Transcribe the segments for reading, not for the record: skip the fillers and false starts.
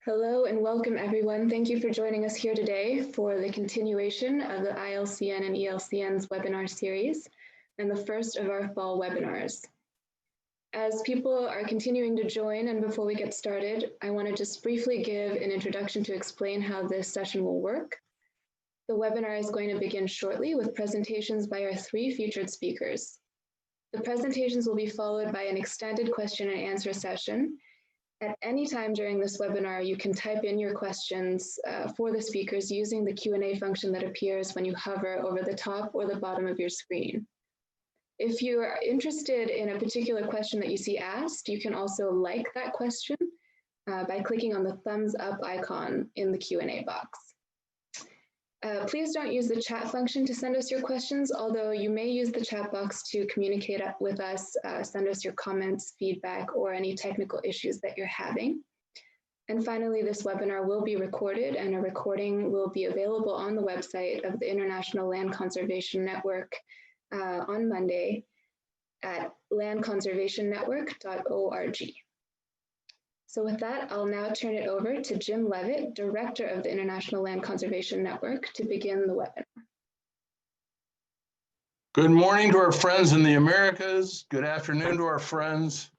Hello and welcome everyone. Thank you for joining us here today for the continuation of the ILCN and ELCN's webinar series and the first of our fall webinars. As people are continuing to join and before we get started, I want to just briefly give an introduction to explain how this session will work. The webinar is going to begin shortly with presentations by our three featured speakers. The presentations will be followed by an extended question and answer session. At any time during this webinar, you can type in your questions for the speakers using the Q&A function that appears when you hover over the top or the bottom of your screen. If you are interested in a particular question that you see asked, you can also like that question by clicking on the thumbs up icon in the Q&A box. Please don't use the chat function to send us your questions, although you may use the chat box to communicate with us, send us your comments, feedback, or any technical issues that you're having. And finally, this webinar will be recorded and a recording will be available on the website of the International Land Conservation Network on Monday at landconservationnetwork.org. So with that, I'll now turn it over to Jim Levitt, Director of the International Land Conservation Network, to begin the webinar. Good morning to our friends in the Americas. Good afternoon to our friends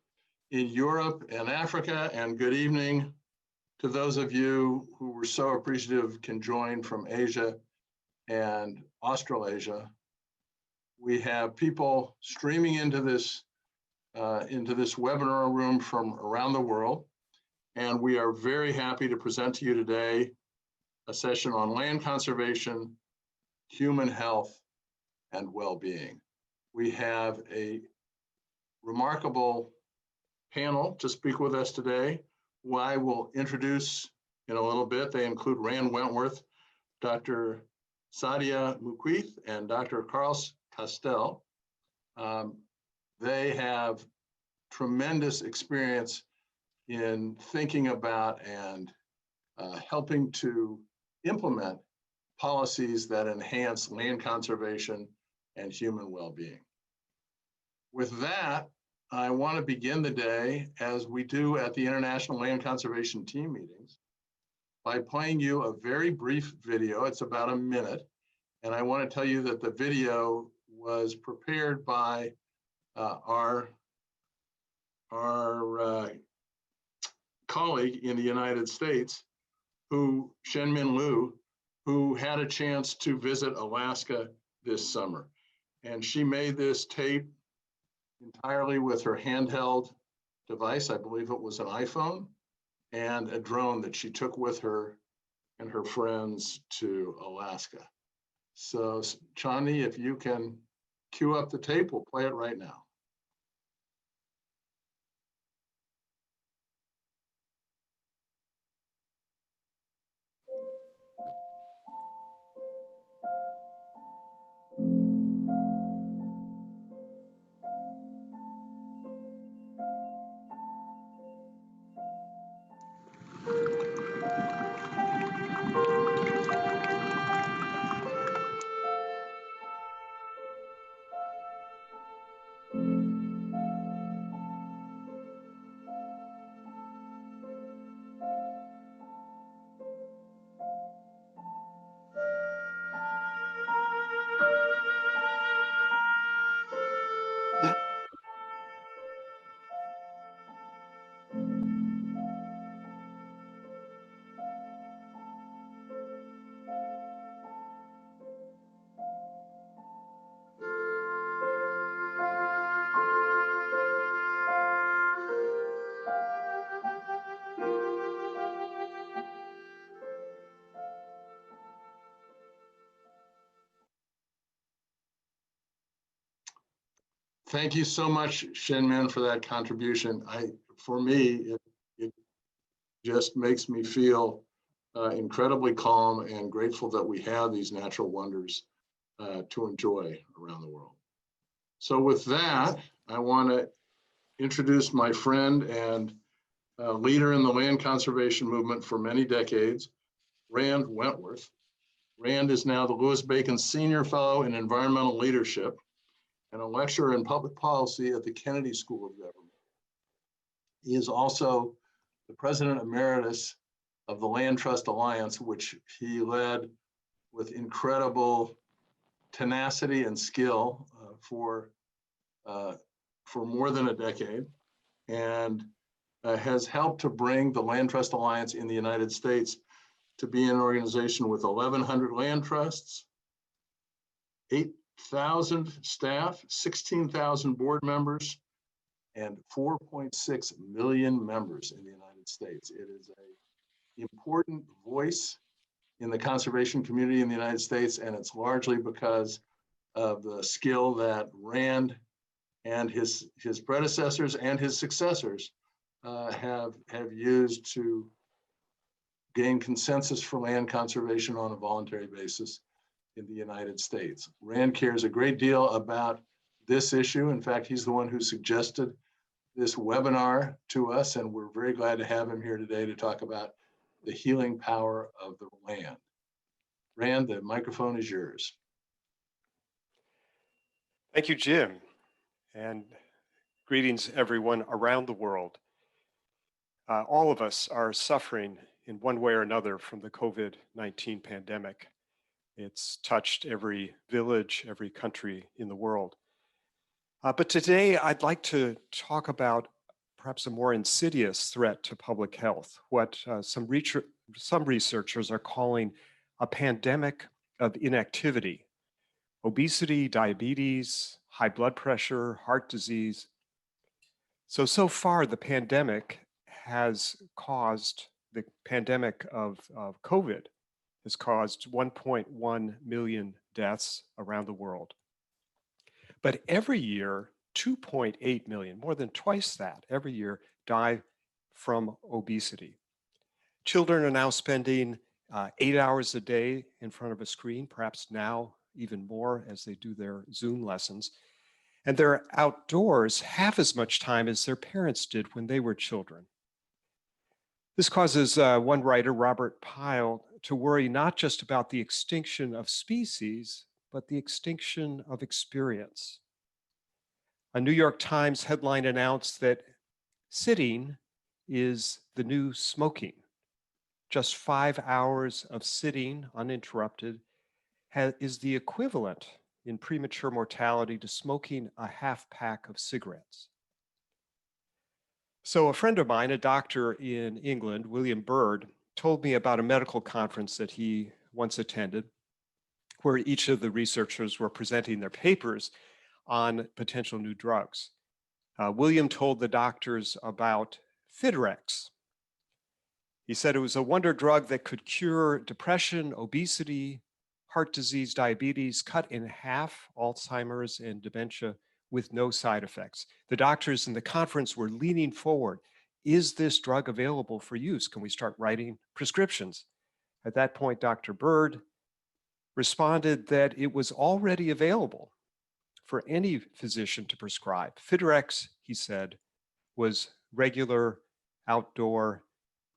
in Europe and Africa, and good evening to those of you who were so appreciative can join from Asia and Australasia. We have people streaming into this webinar room from around the world. And we are very happy to present to you today a session on land conservation, human health, and well-being. We have a remarkable panel to speak with us today, who I will introduce in a little bit. They include Rand Wentworth, Dr. Sadia Muquith, and Dr. Carlos Castell. They have tremendous experience in thinking about and helping to implement policies that enhance land conservation and human well-being. With that, I want to begin the day, as we do at the International Land Conservation Team meetings, by playing you a very brief video. It's about a minute, and I want to tell you that the video was prepared by our colleague in the United States, Shenmin Liu, who had a chance to visit Alaska this summer. And she made this tape entirely with her handheld device. I believe it was an iPhone, and a drone that she took with her and her friends to Alaska. So Chani, if you can cue up the tape, we'll play it right now. Thank you so much, Shenmin, for that contribution. For me, it just makes me feel incredibly calm and grateful that we have these natural wonders to enjoy around the world. So with that, I want to introduce my friend and leader in the land conservation movement for many decades, Rand Wentworth. Rand is now the Louis Bacon Senior Fellow in Environmental Leadership and a lecturer in public policy at the Kennedy School of Government. He is also the President Emeritus of the Land Trust Alliance, which he led with incredible tenacity and skill for more than a decade, and has helped to bring the Land Trust Alliance in the United States to be an organization with 1,100 land trusts, 8,000 staff, 16,000 board members, and 4.6 million members in the United States. It is an important voice in the conservation community in the United States, and it's largely because of the skill that Rand and his predecessors and his successors have used to gain consensus for land conservation on a voluntary basis in the United States. Rand cares a great deal about this issue. In fact, he's the one who suggested this webinar to us, and we're very glad to have him here today to talk about the healing power of the land. Rand, the microphone is yours. Thank you, Jim, and greetings everyone around the world. All of us are suffering in one way or another from the COVID-19 pandemic. It's touched every village, every country in the world. But today I'd like to talk about perhaps a more insidious threat to public health, what some researchers are calling a pandemic of inactivity. Obesity, diabetes, high blood pressure, heart disease. So far the pandemic has caused, the pandemic of COVID has caused 1.1 million deaths around the world. But every year, 2.8 million, more than twice that, every year die from obesity. Children are now spending 8 hours a day in front of a screen, perhaps now even more as they do their Zoom lessons. And they're outdoors half as much time as their parents did when they were children. This causes one writer, Robert Pyle, to worry not just about the extinction of species, but the extinction of experience. A New York Times headline announced that sitting is the new smoking. Just 5 hours of sitting uninterrupted is the equivalent in premature mortality to smoking a half pack of cigarettes. So a friend of mine, a doctor in England, William Bird, told me about a medical conference that he once attended, where each of the researchers were presenting their papers on potential new drugs. William told the doctors about Fiderex. He said it was a wonder drug that could cure depression, obesity, heart disease, diabetes, cut in half Alzheimer's and dementia with no side effects. The doctors in the conference were leaning forward. Is this drug available for use? Can we start writing prescriptions? At that point, Dr. Bird responded that it was already available for any physician to prescribe. Fiderex, he said, was regular outdoor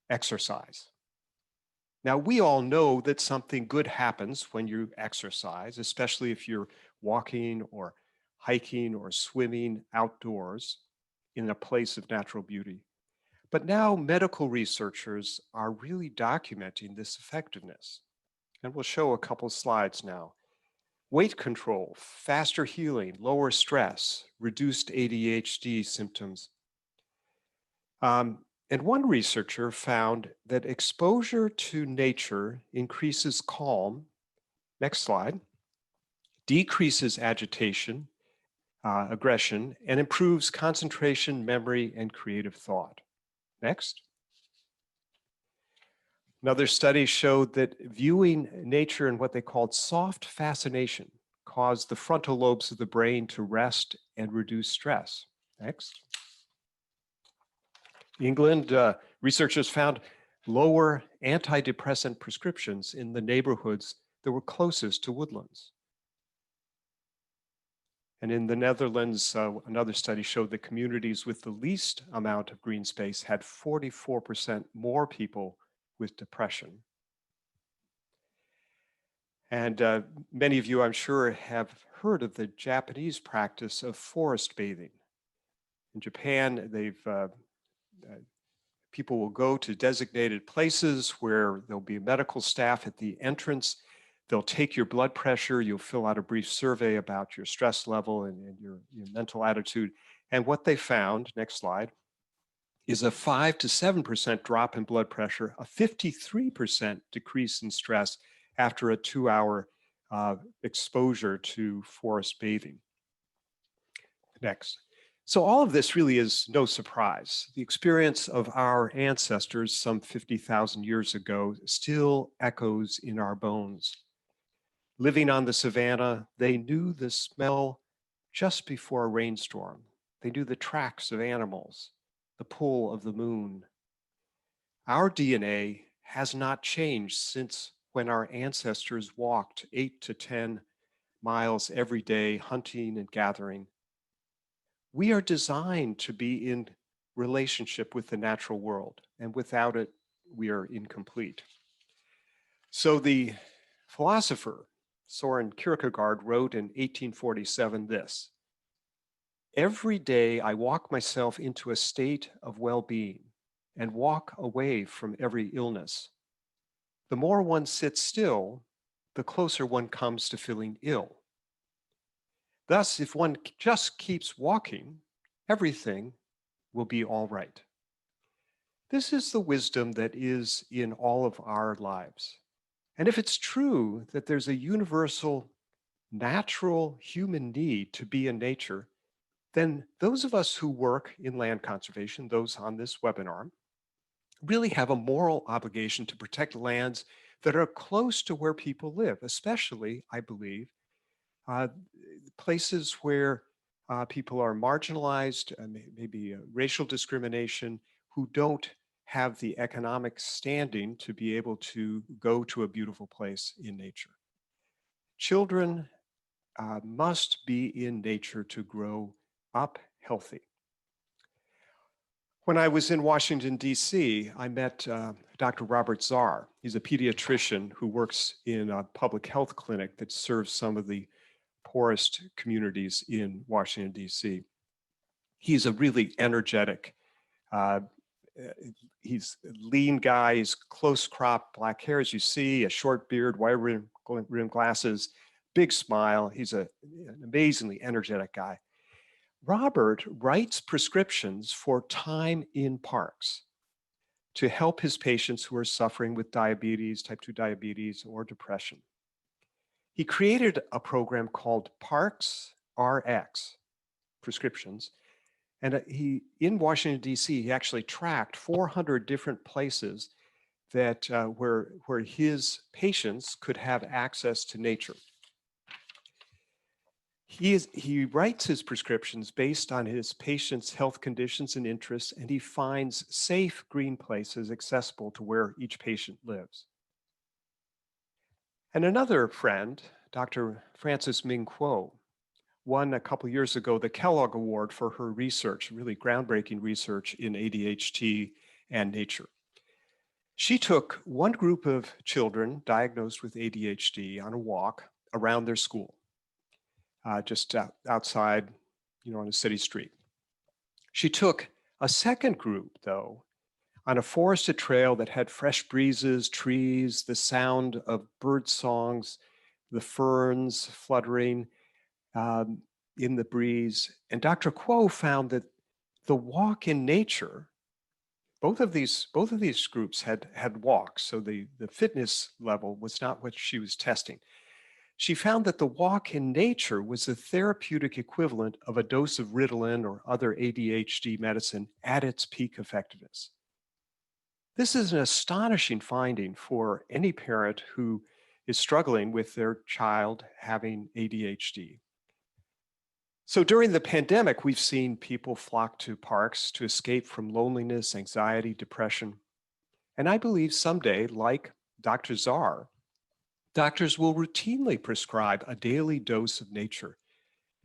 exercise. Now, we all know that something good happens when you exercise, especially if you're walking or hiking or swimming outdoors in a place of natural beauty. But now medical researchers are really documenting this effectiveness. And we'll show a couple slides now. Weight control, faster healing, lower stress, reduced ADHD symptoms. And one researcher found that exposure to nature increases calm, next slide, decreases agitation, aggression, and improves concentration, memory, and creative thought. Next. Another study showed that viewing nature in what they called soft fascination caused the frontal lobes of the brain to rest and reduce stress. Next. England, researchers found lower antidepressant prescriptions in the neighborhoods that were closest to woodlands. And in the Netherlands, another study showed that communities with the least amount of green space had 44% more people with depression. And many of you, I'm sure, have heard of the Japanese practice of forest bathing. In Japan, they've People will go to designated places where there'll be medical staff at the entrance. They'll take your blood pressure. You'll fill out a brief survey about your stress level and your mental attitude. And what they found, next slide, is a 5 to 7% drop in blood pressure, a 53% decrease in stress after a 2-hour exposure to forest bathing. Next. So all of this really is no surprise. The experience of our ancestors some 50,000 years ago still echoes in our bones. Living on the savannah, they knew the smell just before a rainstorm. They knew the tracks of animals, the pull of the moon. Our DNA has not changed since when our ancestors walked 8 to 10 miles every day, hunting and gathering. We are designed to be in relationship with the natural world, and without it, we are incomplete. So the philosopher Soren Kierkegaard wrote in 1847 this: "Every day I walk myself into a state of well-being and walk away from every illness. The more one sits still, the closer one comes to feeling ill. Thus, if one just keeps walking, everything will be all right." This is the wisdom that is in all of our lives. And if it's true that there's a universal, natural human need to be in nature, then those of us who work in land conservation, those on this webinar, really have a moral obligation to protect lands that are close to where people live, especially, I believe, places where people are marginalized, maybe racial discrimination, who don't have the economic standing to be able to go to a beautiful place in nature. Children must be in nature to grow up healthy. When I was in Washington, D.C., I met Dr. Robert Zarr. He's a pediatrician who works in a public health clinic that serves some of the poorest communities in Washington, D.C. He's a really energetic, he's a lean guy, he's close cropped black hair, as you see, a short beard, wide rim glasses, big smile. He's an amazingly energetic guy. Robert writes prescriptions for time in parks to help his patients who are suffering with diabetes, type 2 diabetes, or depression. He created a program called Parks RX, prescriptions, and in Washington, D.C., he actually tracked 400 different places that where his patients could have access to nature. He writes his prescriptions based on his patients' health conditions and interests, and he finds safe green places accessible to where each patient lives. And another friend, Dr. Frances Ming Kuo, won a couple years ago the Kellogg Award for her research, really groundbreaking research in ADHD and nature. She took one group of children diagnosed with ADHD on a walk around their school. Just outside, on a city street. She took a second group, though, on a forested trail that had fresh breezes, trees, the sound of bird songs, the ferns fluttering in the breeze. And Dr. Kuo found that the walk in nature, both of these groups had walks, so the fitness level was not what she was testing. She found that the walk in nature was the therapeutic equivalent of a dose of Ritalin or other ADHD medicine at its peak effectiveness. This is an astonishing finding for any parent who is struggling with their child having ADHD. So during the pandemic, we've seen people flock to parks to escape from loneliness, anxiety, depression. And I believe someday, like Dr. Zarr, doctors will routinely prescribe a daily dose of nature,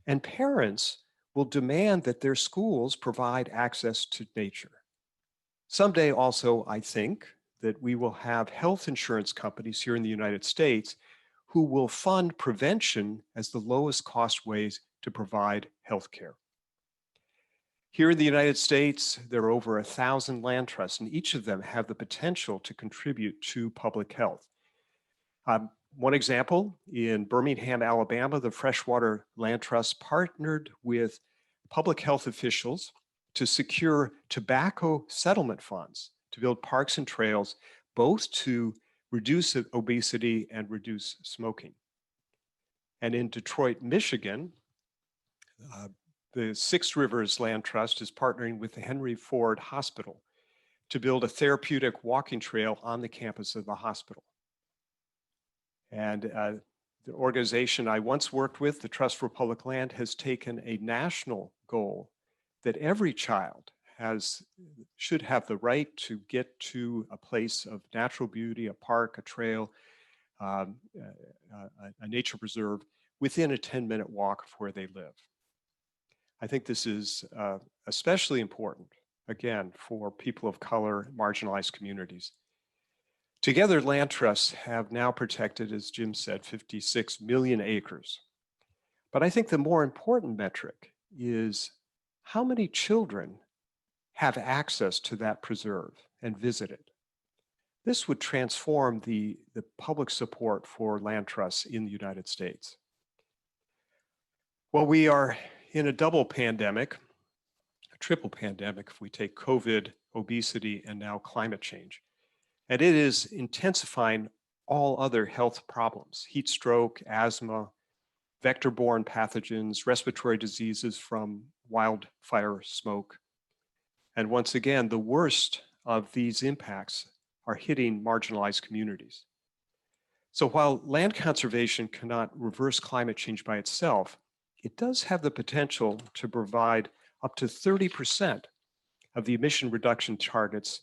and parents will demand that their schools provide access to nature. Someday also, I think, that we will have health insurance companies here in the United States who will fund prevention as the lowest cost ways to provide health care. Here in the United States, there are over 1,000 land trusts, and each of them have the potential to contribute to public health. One example, in Birmingham, Alabama, the Freshwater Land Trust partnered with public health officials to secure tobacco settlement funds to build parks and trails, both to reduce obesity and reduce smoking. And in Detroit, Michigan, the Six Rivers Land Trust is partnering with the Henry Ford Hospital to build a therapeutic walking trail on the campus of the hospital. And the organization I once worked with, the Trust for Public Land, has taken a national goal that every child should have the right to get to a place of natural beauty, a park, a trail, a nature preserve within a 10-minute walk of where they live. I think this is especially important, again, for people of color, marginalized communities. Together, land trusts have now protected, as Jim said, 56 million acres. But I think the more important metric is how many children have access to that preserve and visit it. This would transform the public support for land trusts in the United States. Well, we are in a double pandemic, a triple pandemic if we take COVID, obesity, and now climate change. And it is intensifying all other health problems: heat stroke, asthma, vector-borne pathogens, respiratory diseases from wildfire smoke. And once again, the worst of these impacts are hitting marginalized communities. So while land conservation cannot reverse climate change by itself, it does have the potential to provide up to 30% of the emission reduction targets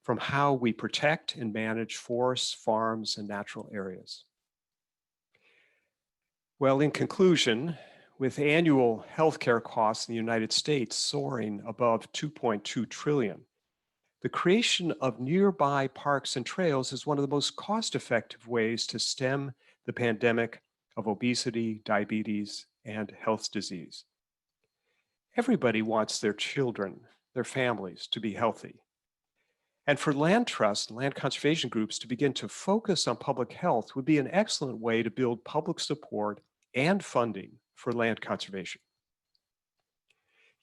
from how we protect and manage forests, farms, and natural areas. Well, in conclusion, with annual healthcare costs in the United States soaring above $2.2 trillion, the creation of nearby parks and trails is one of the most cost-effective ways to stem the pandemic of obesity, diabetes, and health disease. Everybody wants their children, their families to be healthy. And for land trusts, land conservation groups to begin to focus on public health would be an excellent way to build public support and funding for land conservation.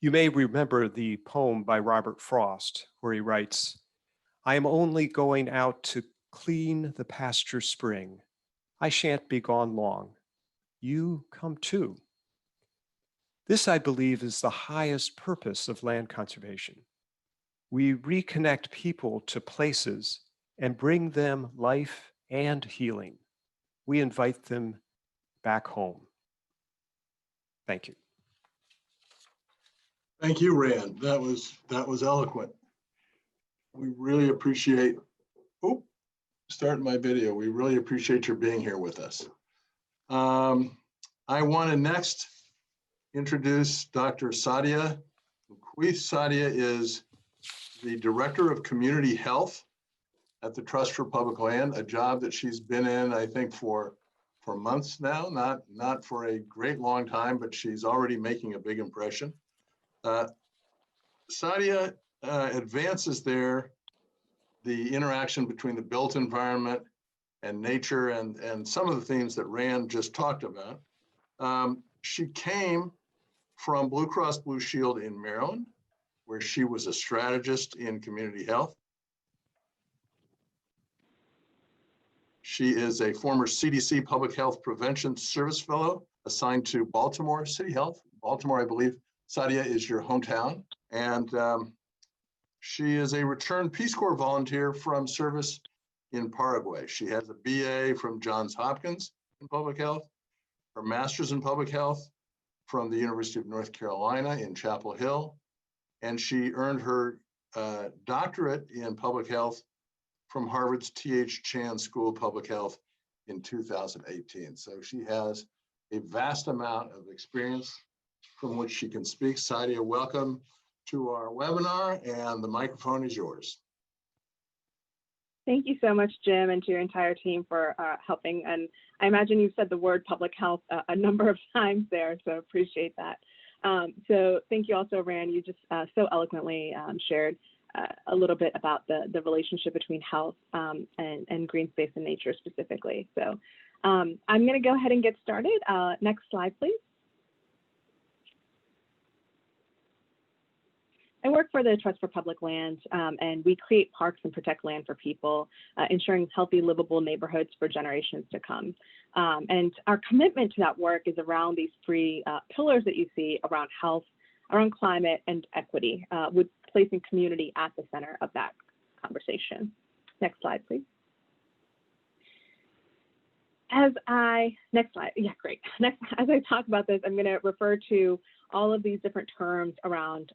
You may remember the poem by Robert Frost, where he writes, "I am only going out to clean the pasture spring. I shan't be gone long. You come too." This, I believe, is the highest purpose of land conservation. We reconnect people to places and bring them life and healing. We invite them back home. Thank you. Thank you, Rand. That was eloquent. We really appreciate, starting my video. We really appreciate your being here with us. I want to next introduce Dr. Sadia Muquith. Sadia is the Director of Community Health at the Trust for Public Land, a job that she's been in, I think, for months now, not for a great long time, but she's already making a big impression. Sadia advances there the interaction between the built environment and nature and some of the themes that Rand just talked about. She came from Blue Cross Blue Shield in Maryland, where she was a strategist in community health. She is a former CDC Public Health Prevention Service Fellow assigned to Baltimore City Health. Baltimore, I believe, Sadia, is your hometown. And she is a returned Peace Corps volunteer from service in Paraguay. She has a BA from Johns Hopkins in public health, her master's in public health from the University of North Carolina in Chapel Hill, and she earned her doctorate in public health from Harvard's T.H. Chan School of Public Health in 2018. So she has a vast amount of experience from which she can speak. Sadia, welcome to our webinar, and the microphone is yours. Thank you so much, Jim, and to your entire team for helping. And I imagine you've said the word public health a number of times there, so appreciate that. So thank you also, Rand. You just so eloquently shared a little bit about the relationship between health and green space and nature specifically. So I'm going to go ahead and get started. Next slide, please. I work for the Trust for Public Land, and we create parks and protect land for people, ensuring healthy, livable neighborhoods for generations to come. And our commitment to that work is around these three pillars that you see around health, around climate, and equity, with placing community at the center of that conversation. Next slide, please. Next slide, yeah, great. Next, as I talk about this, I'm gonna refer to all of these different terms around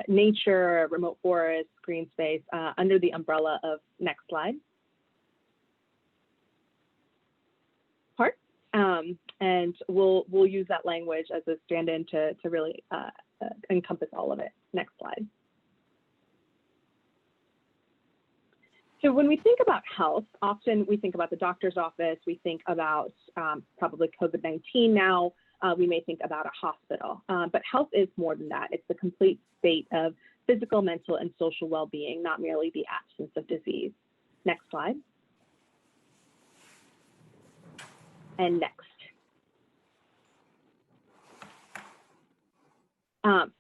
nature, remote forest, green space, under the umbrella of, next slide, parks. And we'll use that language as a stand-in to really encompass all of it. Next slide. So when we think about health, often we think about the doctor's office, we think about probably COVID-19 now, we may think about a hospital, but health is more than that. It's the complete state of physical, mental, and social well-being, not merely the absence of disease. Next slide. And next.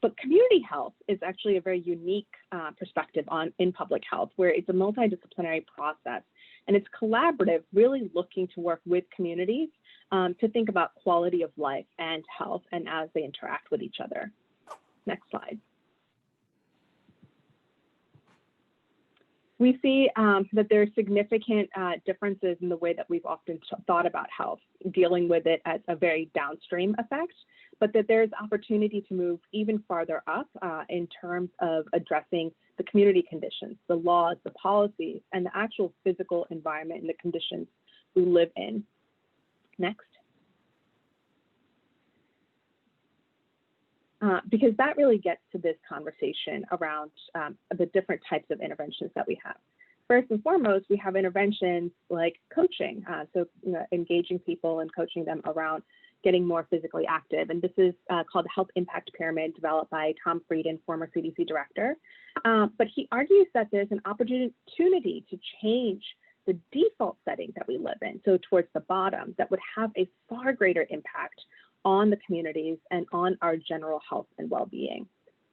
But community health is actually a very unique perspective in public health, where it's a multidisciplinary process and it's collaborative, really looking to work with communities to think about quality of life and health and as they interact with each other. Next slide. We see that there are significant differences in the way that we've often thought about health, dealing with it as a very downstream effect, but that there's opportunity to move even farther up in terms of addressing the community conditions, the laws, the policies, and the actual physical environment and the conditions we live in. Next. Because that really gets to this conversation around the different types of interventions that we have. First and foremost, we have interventions like coaching, so engaging people and coaching them around getting more physically active. And this is called the Health Impact Pyramid, developed by Tom Frieden, former CDC director. But he argues that there's an opportunity to change the default setting that we live in, so towards the bottom, that would have a far greater impact on the communities and on our general health and well-being.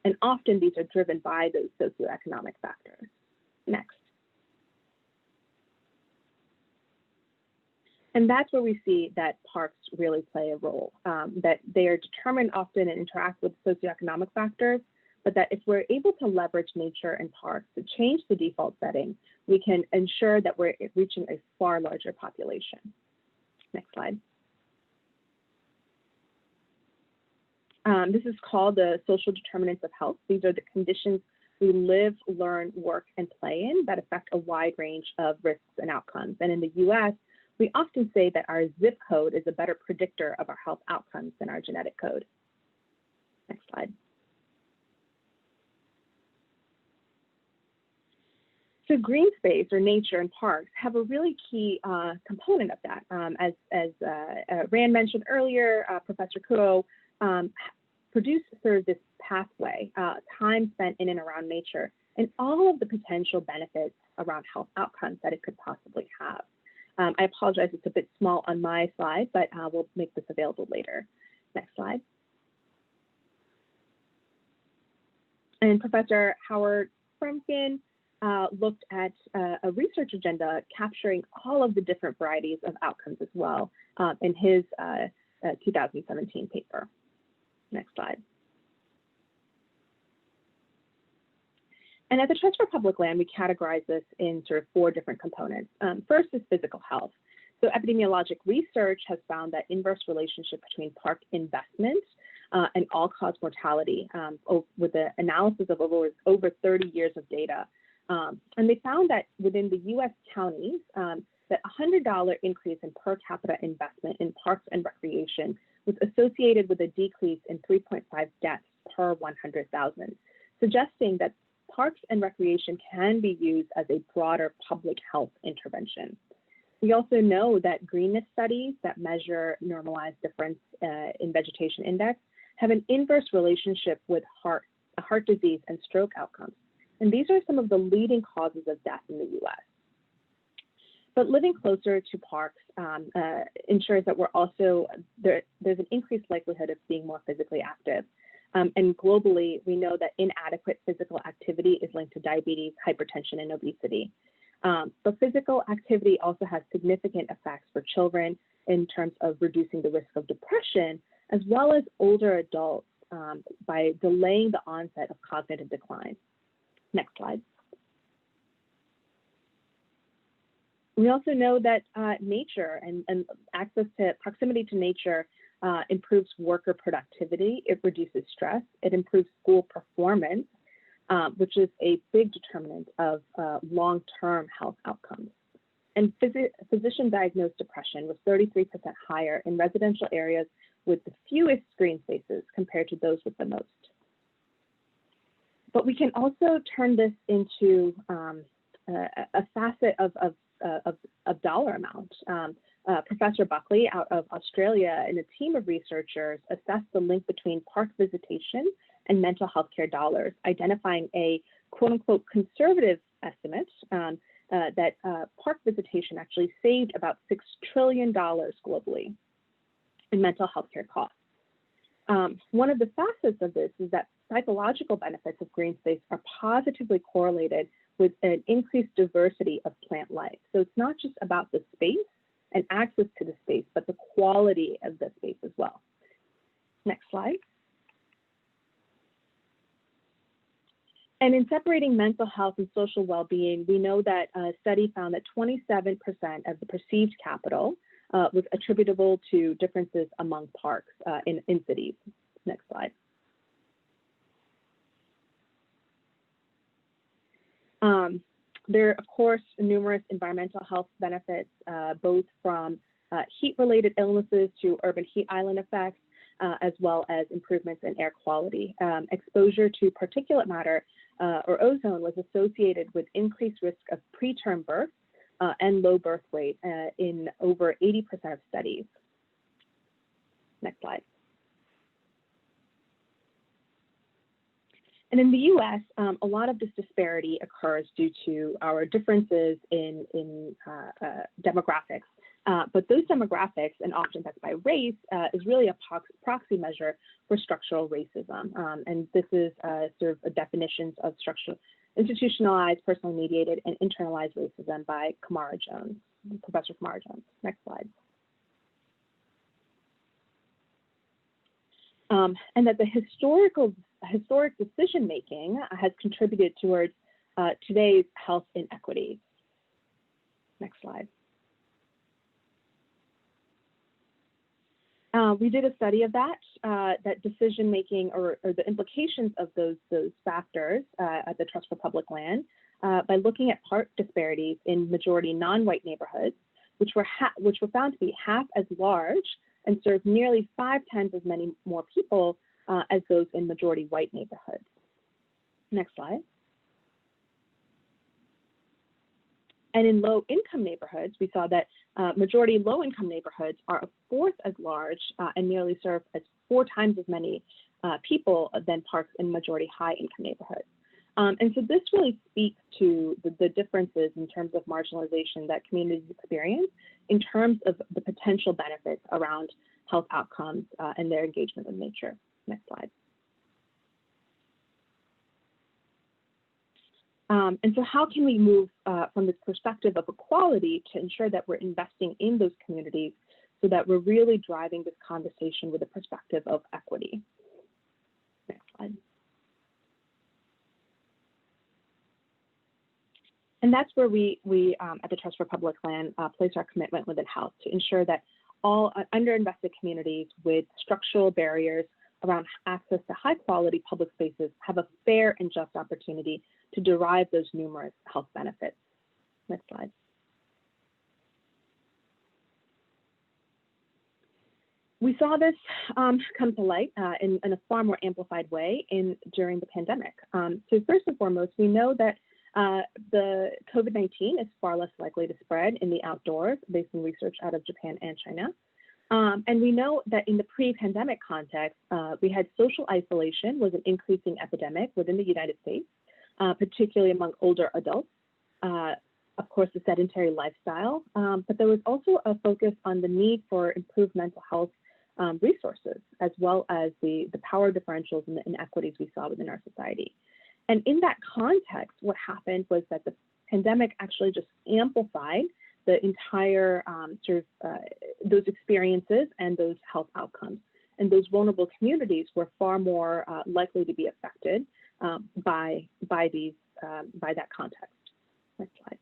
And often these are driven by those socioeconomic factors. Next. And that's where we see that parks really play a role, that they are determined often and interact with socioeconomic factors, but that if we're able to leverage nature and parks to change the default setting, we can ensure that we're reaching a far larger population. Next slide. This is called the social determinants of health. These are the conditions we live, learn, work, and play in that affect a wide range of risks and outcomes. And in the US, we often say that our zip code is a better predictor of our health outcomes than our genetic code. Next slide. So green space or nature and parks have a really key component of that. As Rand mentioned earlier, Professor Kuo produced sort of this pathway, time spent in and around nature, and all of the potential benefits around health outcomes that it could possibly have. I apologize, it's a bit small on my slide, but we'll make this available later. Next slide. And Professor Howard Frumkin looked at a research agenda capturing all of the different varieties of outcomes as well in his 2017 paper. Next slide. And at the Trust for Public Land, we categorize this in sort of 4 different components. First is physical health. So epidemiologic research has found that inverse relationship between park investment and all-cause mortality with the analysis of over 30 years of data. And they found that within the US counties, that $100 increase in per capita investment in parks and recreation was associated with a decrease in 3.5 deaths per 100,000, suggesting that parks and recreation can be used as a broader public health intervention. We also know that greenness studies that measure normalized difference in vegetation index have an inverse relationship with heart disease and stroke outcomes. And these are some of the leading causes of death in the US. But living closer to parks ensures that we're also, there's an increased likelihood of being more physically active. And globally, we know that inadequate physical activity is linked to diabetes, hypertension, and obesity. But physical activity also has significant effects for children in terms of reducing the risk of depression, as well as older adults by delaying the onset of cognitive decline. Next slide. We also know that nature and access to proximity to nature improves worker productivity, it reduces stress, it improves school performance, which is a big determinant of long-term health outcomes. And physician-diagnosed depression was 33% higher in residential areas with the fewest screen spaces compared to those with the most. But we can also turn this into a facet of dollar amount. Professor Buckley out of Australia and a team of researchers assessed the link between park visitation and mental health care dollars, identifying a quote unquote conservative estimate that park visitation actually saved about $6 trillion globally in mental health care costs. One of the facets of this is that psychological benefits of green space are positively correlated with an increased diversity of plant life. So it's not just about the space and access to the space, but the quality of the space as well. Next slide. And in separating mental health and social well-being, we know that a study found that 27% of the perceived capital was attributable to differences among parks in cities. Next slide. There are, of course, numerous environmental health benefits, both from heat-related illnesses to urban heat island effects, as well as improvements in air quality. Exposure to particulate matter or ozone was associated with increased risk of preterm birth and low birth weight in over 80% of studies. Next slide. And in the US, a lot of this disparity occurs due to our differences in demographics. But those demographics, and often that's by race, is really a proxy measure for structural racism. And this is sort of definitions of structural, institutionalized, personally mediated, and internalized racism by Professor Kamara Jones. Next slide. And that the historic decision-making has contributed towards today's health inequities. Next slide. We did a study of that decision-making or the implications of those factors at the Trust for Public Land by looking at park disparities in majority non-white neighborhoods, which were found to be half as large and served nearly 5 times as many more people as those in majority white neighborhoods. Next slide. And in low-income neighborhoods, we saw that majority low-income neighborhoods are a fourth as large and nearly serve as 4 times as many people than parks in majority high-income neighborhoods. And so this really speaks to the differences in terms of marginalization that communities experience in terms of the potential benefits around health outcomes and their engagement with nature. Next slide. And so how can we move from this perspective of equality to ensure that we're investing in those communities so that we're really driving this conversation with a perspective of equity? Next slide. And that's where we at the Trust for Public Land place our commitment within health to ensure that all underinvested communities with structural barriers around access to high quality public spaces have a fair and just opportunity to derive those numerous health benefits. Next slide. We saw this come to light in a far more amplified way during the pandemic. So first and foremost, we know that the COVID-19 is far less likely to spread in the outdoors based on research out of Japan and China. And we know that in the pre-pandemic context, we had social isolation was an increasing epidemic within the United States, particularly among older adults. Of course, the sedentary lifestyle, but there was also a focus on the need for improved mental health resources, as well as the power differentials and the inequities we saw within our society. And in that context, what happened was that the pandemic actually just amplified the entire those experiences and those health outcomes. And those vulnerable communities were far more likely to be affected by that context. Next slide.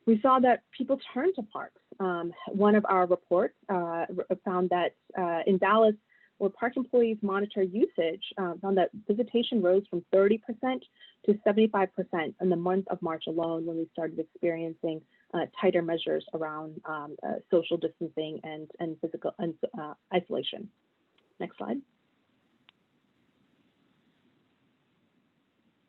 We saw that people turned to parks. One of our reports found that in Dallas, where park employees monitor usage, found that visitation rose from 30% to 75% in the month of March alone, when we started experiencing tighter measures around social distancing and physical isolation. Next slide.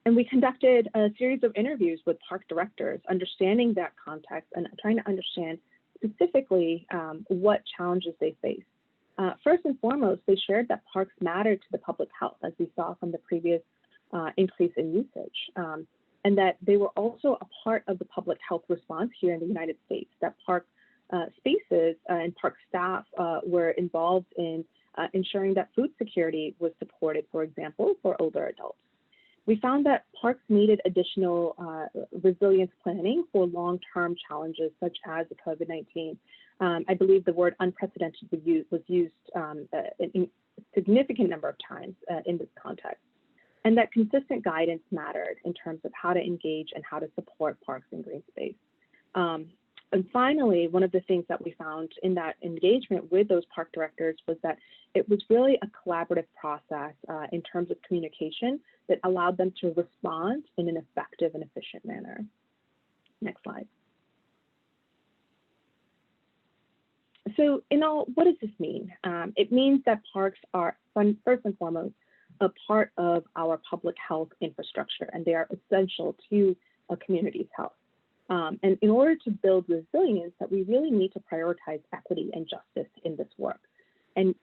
And we conducted a series of interviews with park directors, understanding that context and trying to understand specifically what challenges they face. First and foremost, they shared that parks mattered to the public health, as we saw from the previous increase in usage, and that they were also a part of the public health response here in the United States, that park spaces and park staff were involved in ensuring that food security was supported, for example, for older adults. We found that parks needed additional resilience planning for long-term challenges such as the COVID-19. I believe the word unprecedented was used a significant number of times in this context, and that consistent guidance mattered in terms of how to engage and how to support parks and green space. And finally, one of the things that we found in that engagement with those park directors was that it was really a collaborative process in terms of communication that allowed them to respond in an effective and efficient manner. Next slide. So in all, what does this mean? It means that parks are, first and foremost, a part of our public health infrastructure, and they are essential to a community's health. And in order to build resilience, that we really need to prioritize equity and justice in this work. And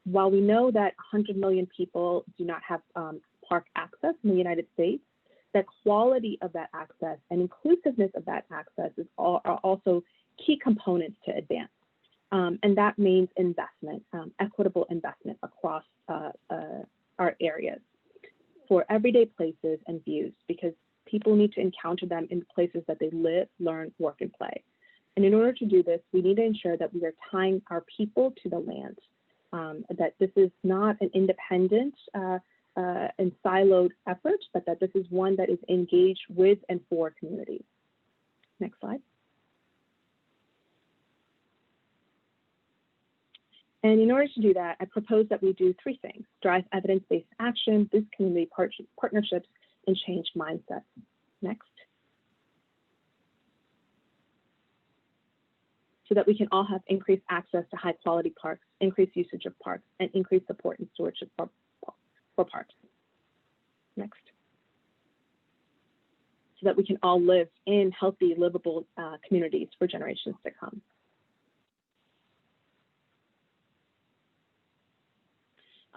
while we know that 100 million people do not have park access in the United States, the quality of that access and inclusiveness of that access are also key components to advance. And that means investment, equitable investment across our areas for everyday places and views, because people need to encounter them in places that they live, learn, work, and play. And in order to do this, we need to ensure that we are tying our people to the land, that this is not an independent and siloed effort, but that this is one that is engaged with and for communities. Next slide. And in order to do that, I propose that we do three things: drive evidence-based action, boost community partnerships, and change mindsets. Next. So that we can all have increased access to high quality parks, increased usage of parks, and increased support and stewardship for parks. Next. So that we can all live in healthy, livable communities for generations to come.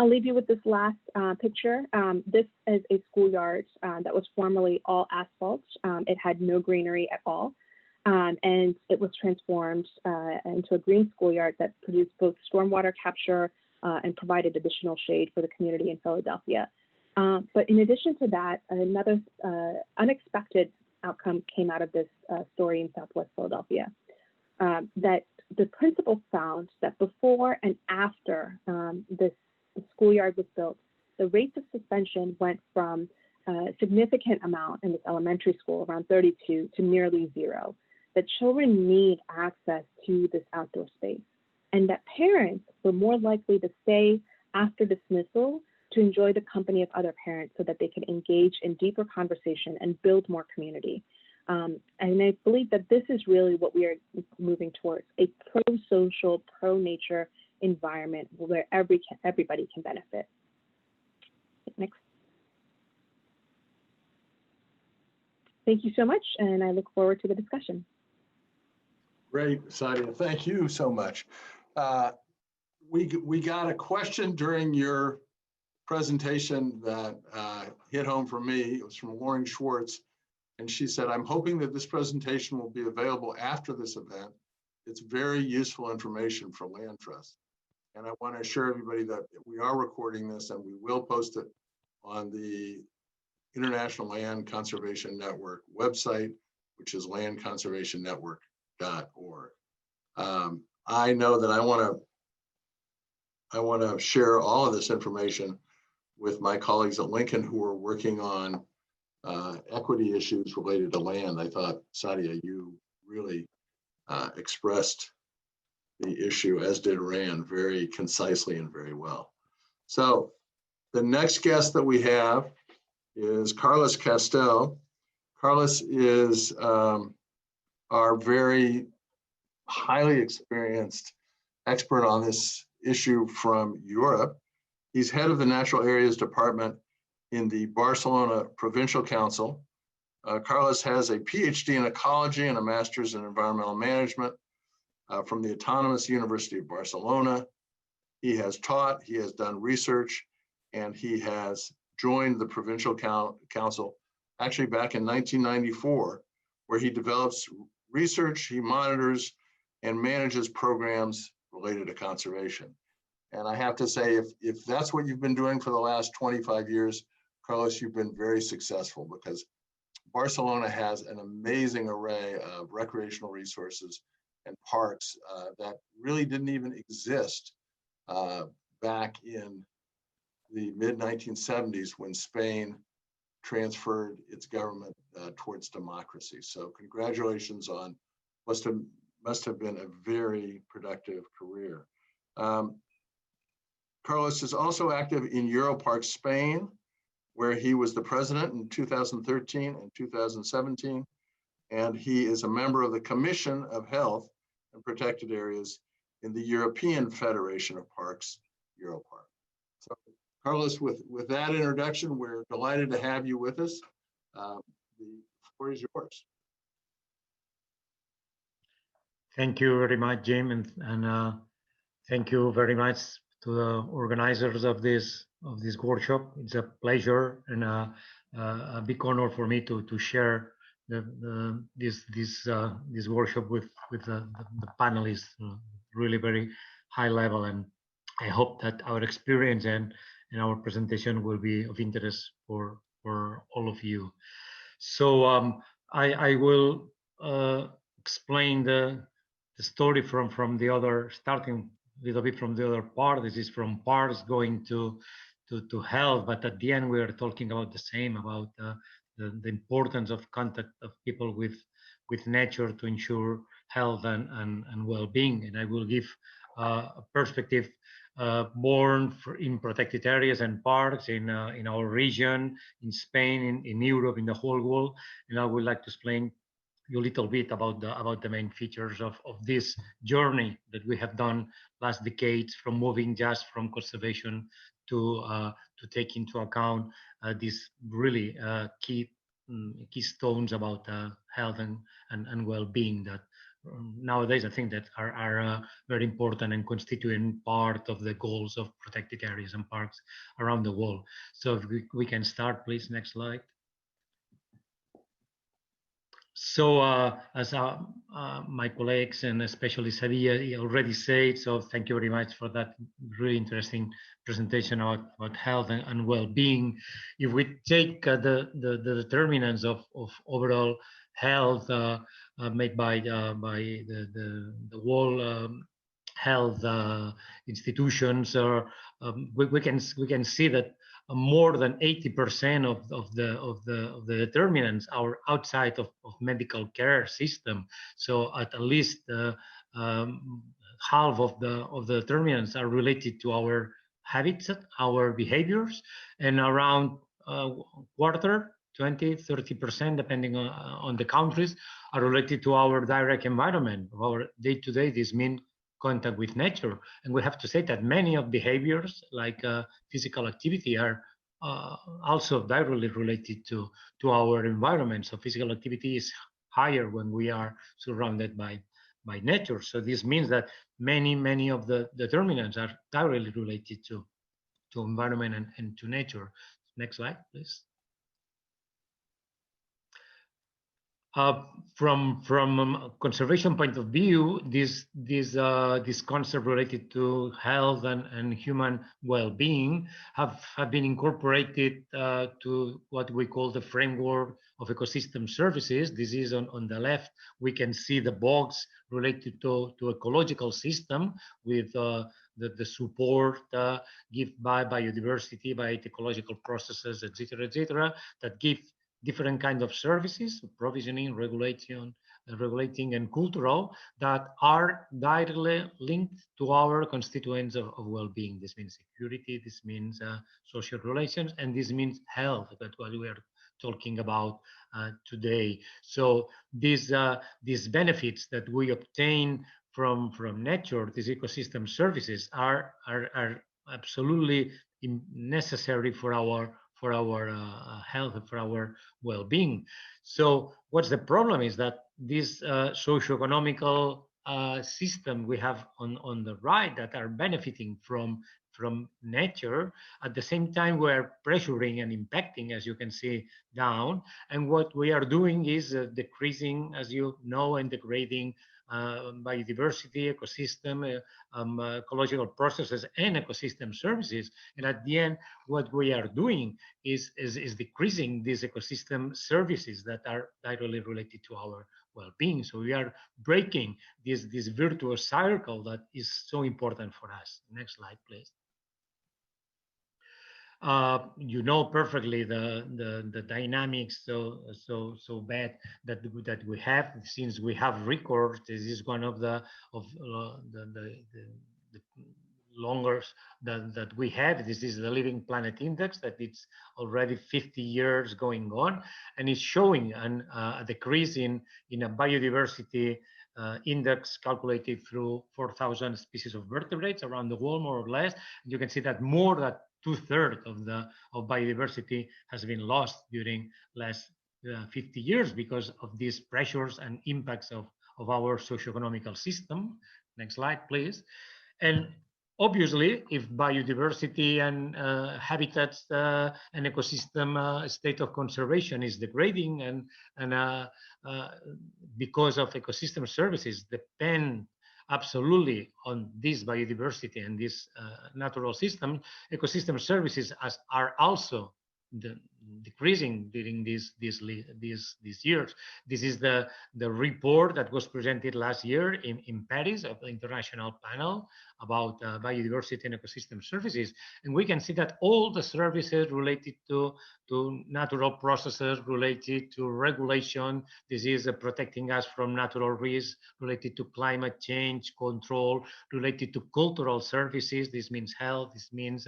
I'll leave you with this last picture. This is a schoolyard that was formerly all asphalt. It had no greenery at all. And it was transformed into a green schoolyard that produced both stormwater capture and provided additional shade for the community in Philadelphia. But in addition to that, another unexpected outcome came out of this story in Southwest Philadelphia, that the principal found that before and after this schoolyard was built, the rates of suspension went from a significant amount in this elementary school, around 32, to nearly 0. That children need access to this outdoor space, and that parents were more likely to stay after dismissal to enjoy the company of other parents so that they could engage in deeper conversation and build more community. And I believe that this is really what we are moving towards, a pro-social, pro-nature environment where everybody can benefit. Next. Thank you so much, and I look forward to the discussion. Great, Sadia. Thank you so much. We got a question during your presentation that hit home for me. It was from Lauren Schwartz, and she said, "I'm hoping that this presentation will be available after this event. It's very useful information for land trusts." And I want to assure everybody that we are recording this and we will post it on the International Land Conservation Network website, which is landconservationnetwork.org. I know that I want to share all of this information with my colleagues at Lincoln who are working on equity issues related to land. I thought, Sadia, you really expressed the issue, as did Rand, very concisely and very well. So the next guest that we have is Carlos Castell. Carlos is our very highly experienced expert on this issue from Europe. He's head of the Natural Areas Department in the Barcelona Provincial Council. Carlos has a PhD in ecology and a master's in environmental management from the Autonomous University of Barcelona. He has taught, he has done research, and he has joined the Provincial Council actually back in 1994, where he develops research, he monitors and manages programs related to conservation. And I have to say, if that's what you've been doing for the last 25 years, Carlos, you've been very successful, because Barcelona has an amazing array of recreational resources and parks that really didn't even exist back in the mid-1970s when Spain transferred its government towards democracy. So congratulations on must have been a very productive career. Carlos is also active in Europark Spain, where he was the president in 2013 and 2017. And he is a member of the Commission of Health and Protected Areas in the European Federation of Parks, Europark. So Carlos, with that introduction, we're delighted to have you with us. The floor is yours. Thank you very much, Jim, and thank you very much to the organizers of this workshop. It's a pleasure and a big honor for me to share this workshop with the panelists, really very high level, and I hope that our experience and our presentation will be of interest for all of you. So I will explain the story from the other, starting a little bit from the other part. This is from parks going to health, but at the end we are talking about the same, about the importance of contact of people with nature to ensure health and well-being. And I will give a perspective born in protected areas and parks in our region, in Spain, in Europe, in the whole world. And I would like to explain you a little bit about the main features of this journey that we have done last decades, from moving just from conservation to take into account these really keystones about health and well-being that nowadays I think that are very important and constituent part of the goals of protected areas and parks around the world. So if we can start, please, next slide. So as my colleagues and especially Sadia already said, so thank you very much for that really interesting presentation about health and well-being. If we take the determinants of overall health made by the World Health institutions, we can see that more than 80% of the determinants are outside of medical care system. So at least half of the determinants are related to our habits, our behaviors, and around quarter, 20-30%, depending on the countries, are related to our direct environment, our day-to-day. This means contact with nature. And we have to say that many of behaviors like physical activity are also directly related to our environment. So physical activity is higher when we are surrounded by by nature. So this means that many of the determinants are directly related to environment and to nature. Next slide, please. From conservation point of view, this concept related to health and human well-being have been incorporated to what we call the framework of ecosystem services. This is on the left. We can see the box related to ecological system with the support given by biodiversity, by ecological processes, etc., that give different kinds of services, provisioning, regulating, and cultural, that are directly linked to our constituents of well-being. This means security, this means social relations, and this means health. That's what we are talking about today. So these benefits that we obtain from nature, these ecosystem services, are absolutely necessary for our health, for our well-being. So what's the problem is that this socioeconomical system we have on the right that are benefiting from nature, at the same time we're pressuring and impacting, as you can see down, and what we are doing is decreasing, as you know, and degrading biodiversity, ecosystem, ecological processes, and ecosystem services. And at the end, what we are doing is decreasing these ecosystem services that are directly related to our well-being. So we are breaking this virtuous cycle that is so important for us. Next slide, please. You know perfectly the dynamics so bad that we have, since we have records. This is one of the longest that we have. This is the Living Planet Index, that it's already 50 years going on, and it's showing a decrease in a biodiversity index calculated through 4,000 species of vertebrates around the world, more or less. You can see that more than 2/3 of biodiversity has been lost during last 50 years because of these pressures and impacts of our socioeconomical system. Next slide, please. And obviously, if biodiversity and habitats and ecosystem state of conservation is degrading, and because of ecosystem services depend absolutely on this biodiversity and this natural system, ecosystem services are also decreasing during these years. This is the report that was presented last year in Paris of the International Panel about biodiversity and ecosystem services. And we can see that all the services related to natural processes, related to regulation, this is protecting us from natural risks, related to climate change control, related to cultural services, this means health, this means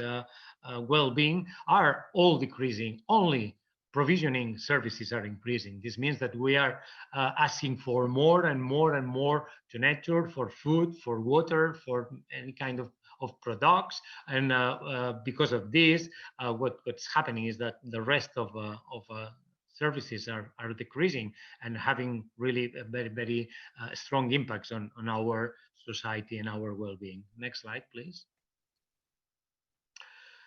well-being, are all decreasing. Only provisioning services are increasing. This means that we are asking for more and more and more to nature, for food, for water, for any kind of products. And because of this, what's happening is that the rest of services are decreasing and having really a very strong impacts on our society and our well-being. Next slide, please.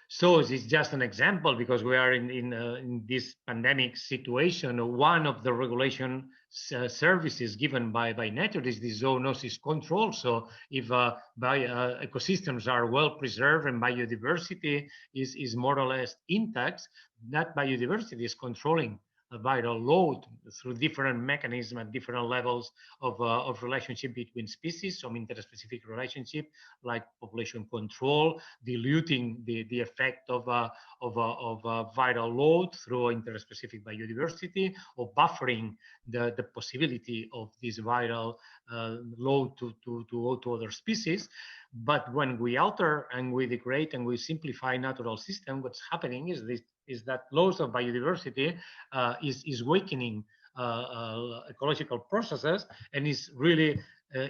So this is just an example, because we are in this pandemic situation. One of the regulation services given by nature is the zoonosis control. So if ecosystems are well preserved and biodiversity is more or less intact, that biodiversity is controlling a viral load through different mechanisms at different levels of relationship between species, some interspecific relationship like population control, diluting the effect of a viral load through interspecific biodiversity, or buffering the possibility of this viral load to go to other species. But when we alter and we degrade and we simplify natural system, what's happening is that loss of biodiversity is weakening ecological processes, and it's really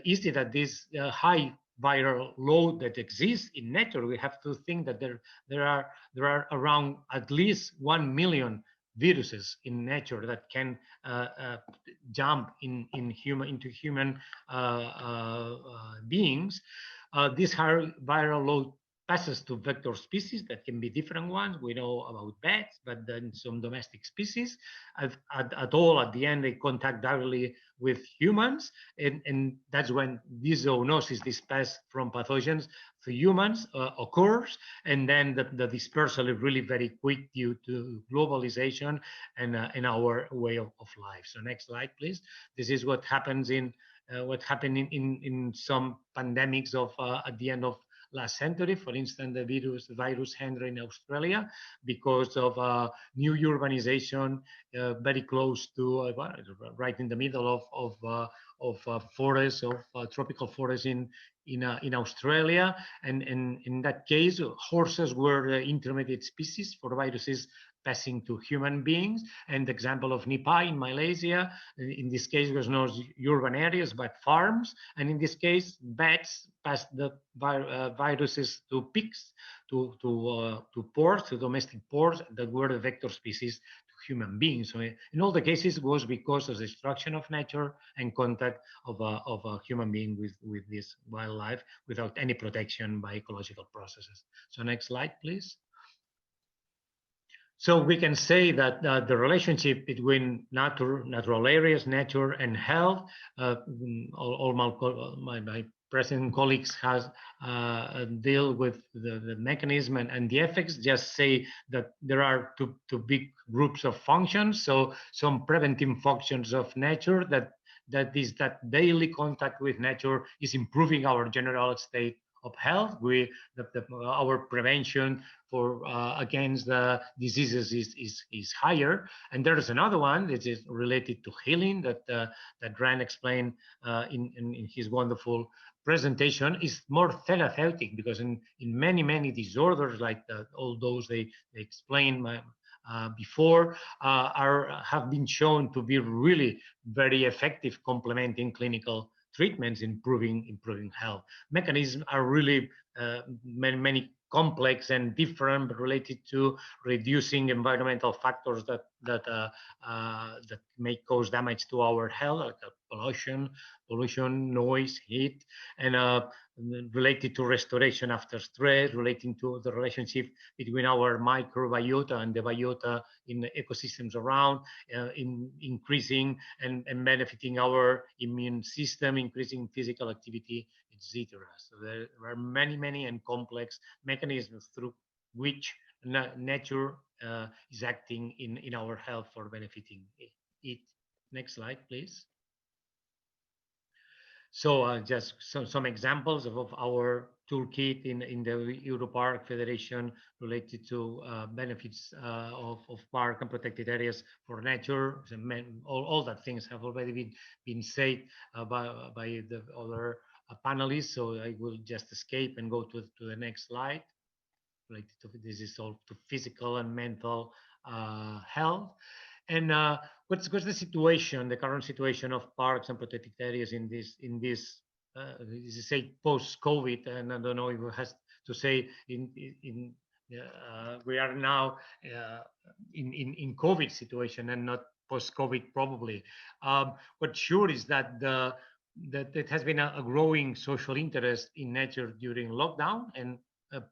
easy that this high viral load that exists in nature. We have to think that there are around at least 1 million viruses in nature that can jump into human beings. This viral load passes to vector species that can be different ones. We know about bats, but then some domestic species. At all, at the end, they contact directly with humans, and that's when this zoonosis, this pass from pathogens to humans occurs, and then the dispersal is really very quick due to globalization and our way of life. So next slide, please. This is what happens what happened in some pandemics of at the end of last century. For instance, the virus Hendra in Australia, because of new urbanization very close to right in the middle of forests, of tropical forests in Australia, and in that case, horses were the intermediate species for viruses passing to human beings. And the example of Nipah in Malaysia, in this case, was not urban areas, but farms. And in this case, bats passed the viruses to pigs, to porcs, to domestic porcs that were the vector species to human beings. So in all the cases, it was because of the destruction of nature and contact of a human being with this wildlife without any protection by ecological processes. So next slide, please. So we can say that the relationship between natural areas, nature, and health, all my present colleagues has deal with the mechanism and the effects. Just say that there are two big groups of functions. So some preventive functions of nature that daily contact with nature is improving our general state of health. Our prevention for against the diseases is higher. And there is another one that is related to healing that Ryan explained in his wonderful presentation. Is more therapeutic, because in many disorders like all those they explained before have been shown to be really very effective, complementing clinical treatments, improving health. Mechanisms are really many complex and different, but related to reducing environmental factors that may cause damage to our health, like pollution, noise, heat, and related to restoration after stress, relating to the relationship between our microbiota and the biota in the ecosystems around, in increasing and benefiting our immune system, increasing physical activity, etc. So there are many and complex mechanisms through which nature is acting in our health for benefiting it. Next slide, please. So just some examples of our toolkit in the Europark Federation related to benefits of park and protected areas for nature. All that things have already been said by the other panelists, so I will just escape and go to the next slide. Related to this is all to physical and mental health. And what's the situation, the current situation of parks and protected areas in this say post-COVID? And I don't know if it has to say we are now in COVID situation and not post-COVID probably. What's sure is that that it has been a growing social interest in nature during lockdown and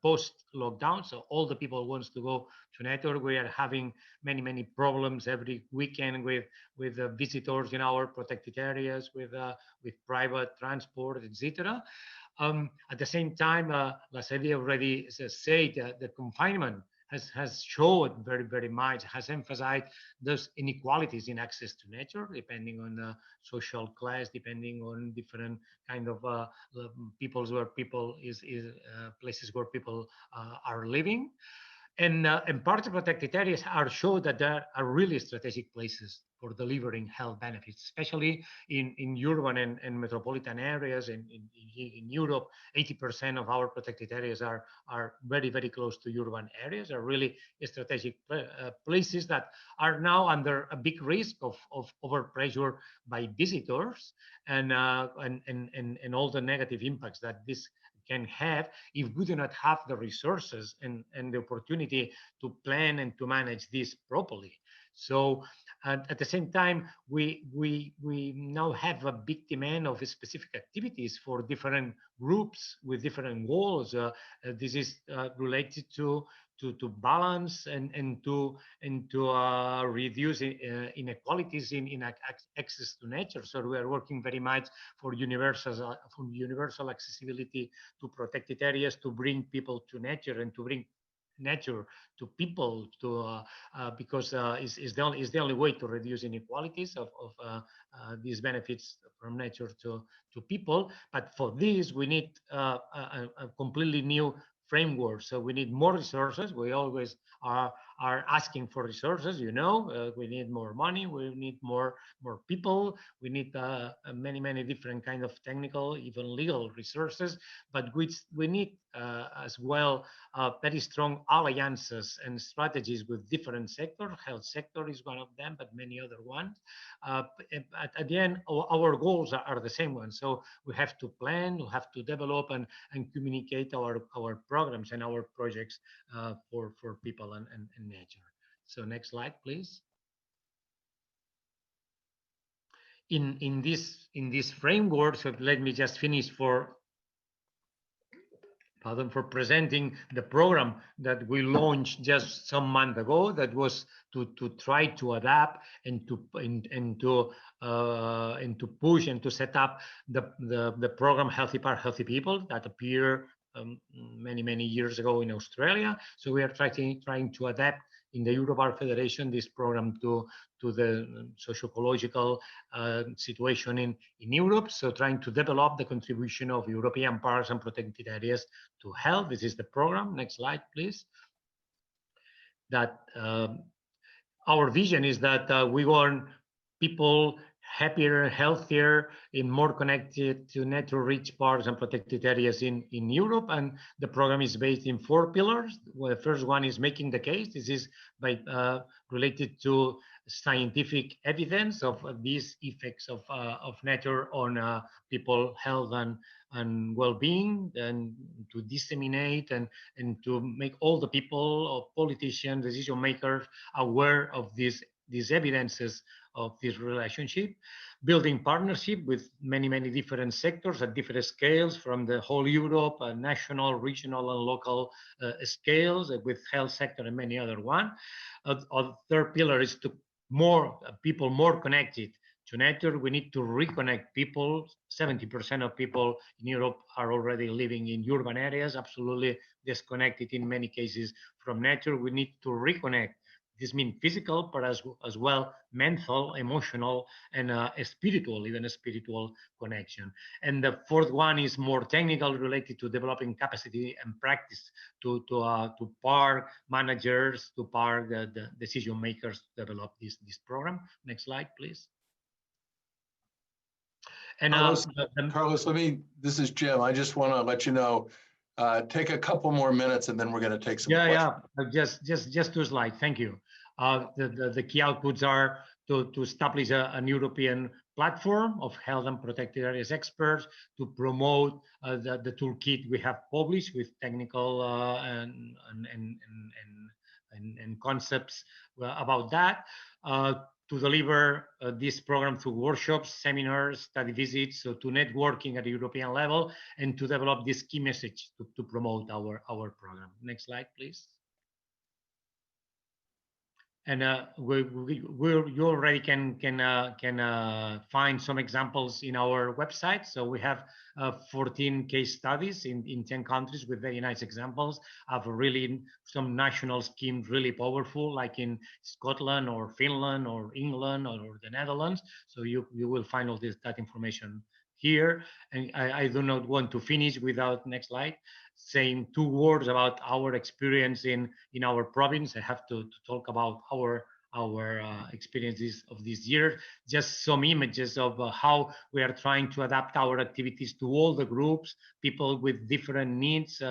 post-lockdown. So all the people wants to go to nature. We are having many problems every weekend with visitors in our protected areas, with private transport, etc. At the same time, as Eddie already said, the confinement has showed very much, has emphasized those inequalities in access to nature, depending on the social class, depending on different kind of places where people are living. And parts of protected areas are shown that there are really strategic places for delivering health benefits, especially in urban and metropolitan areas. In Europe, 80% of our protected areas are very close to urban areas, are really strategic places that are now under a big risk of overpressure by visitors and all the negative impacts that this can have if we do not have the resources and the opportunity to plan and to manage this properly. So at the same time, we now have a big demand of specific activities for different groups with different goals. This is related to balance and to reduce inequalities in access to nature. So we are working very much for universal accessibility to protected areas, to bring people to nature and to bring nature to people, to because is the only way to reduce inequalities of these benefits from nature to people. But for this, we need a completely new framework. So we need more resources. We always are asking for resources. We need more money. We need more people. We need many different kind of technical, even legal resources. But we need as well very strong alliances and strategies with different sectors. Health sector is one of them, but many other ones. At the end, our goals are the same ones. So we have to plan, we have to develop and communicate our programs and our projects for people and nature. So next slide, please. In this framework, so let me just finish for presenting the program that we launched just some month ago. That was to try to adapt and to push and to set up the program Healthy Park, Healthy People that appeared many years ago in Australia. So we are trying to adapt in the Europark Federation this program to the socio-ecological situation in Europe. So trying to develop the contribution of European parks and protected areas to health. This is the program. Next slide, please. That our vision is that we want people happier, healthier, and more connected to nature-rich parks and protected areas in Europe. And the program is based in 4 pillars. Well, the first one is making the case. This is related to scientific evidence of these effects of nature on people health and well-being, and to disseminate and to make all the people, politicians, decision makers aware of these evidences of this relationship. Building partnership with many different sectors at different scales, from the whole Europe, national, regional, and local scales, with health sector and many other one. Our third pillar is to people more connected to nature. We need to reconnect people. 70% of people in Europe are already living in urban areas, absolutely disconnected in many cases from nature. We need to reconnect. This means physical, but as well mental, emotional, and spiritual, even a spiritual connection. And the fourth one is more technical, related to developing capacity and practice to park managers, to park the decision makers to develop this program. Next slide, please. And Carlos, this is Jim. I just want to let you know, take a couple more minutes and then we're going to take some questions. Just 2 slides. Thank you. The key outputs are to establish an European platform of health and protected areas experts, to promote the toolkit we have published with technical and concepts about that, to deliver this program through workshops, seminars, study visits, so to networking at the European level, and to develop this key message to promote our program. Next slide, please. And you already can find some examples in our website. So we have 14 case studies in 10 countries with very nice examples of really some national schemes really powerful, like in Scotland or Finland or England or the Netherlands. So you will find all that information here. And I do not want to finish without, next slide, saying 2 words about our experience in our province. I have to talk about our experiences of this year. Just some images of how we are trying to adapt our activities to all the groups, people with different needs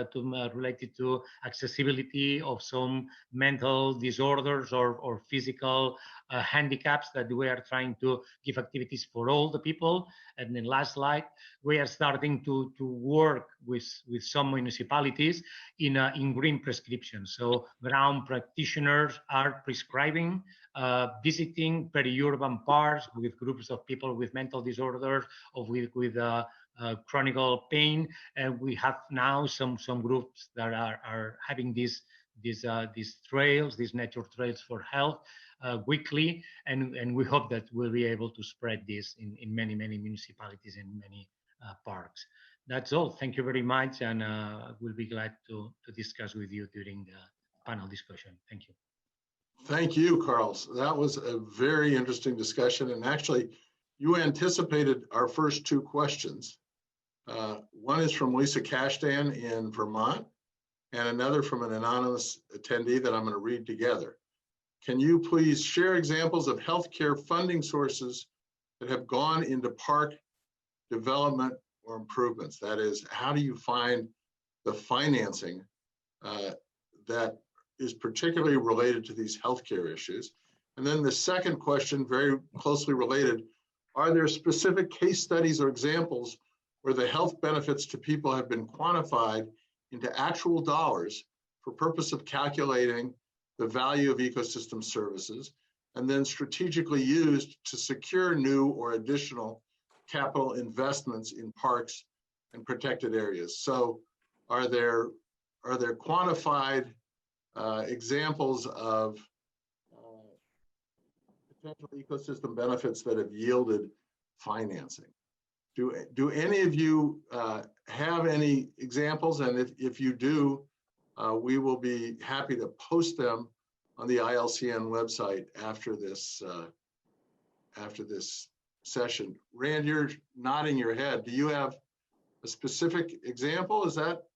related to accessibility of some mental disorders or physical handicaps that we are trying to give activities for all the people. And then last slide, we are starting to work with some municipalities in green prescriptions. So ground practitioners are prescribing visiting peri-urban parks with groups of people with mental disorders or with chronic pain, and we have now some groups that are having these trails, these nature trails for health weekly, and we hope that we'll be able to spread this in many municipalities and many parks. That's all. Thank you very much, and we'll be glad to discuss with you during the panel discussion. Thank you. Thank you, Carlos. That was a very interesting discussion, and actually, you anticipated our first two questions. One is from Lisa Cashdan in Vermont, and another from an anonymous attendee that I'm going to read together. Can you please share examples of healthcare funding sources that have gone into park development or improvements? That is, how do you find the financing that is particularly related to these healthcare issues? And then the second question, very closely related, are there specific case studies or examples where the health benefits to people have been quantified into actual dollars for purpose of calculating the value of ecosystem services, and then strategically used to secure new or additional capital investments in parks and protected areas? So are there quantified examples of potential ecosystem benefits that have yielded financing? Do any of you have any examples? And if you do, we will be happy to post them on the ILCN website after this session. Rand, you're nodding your head. Do you have a specific example? Is that?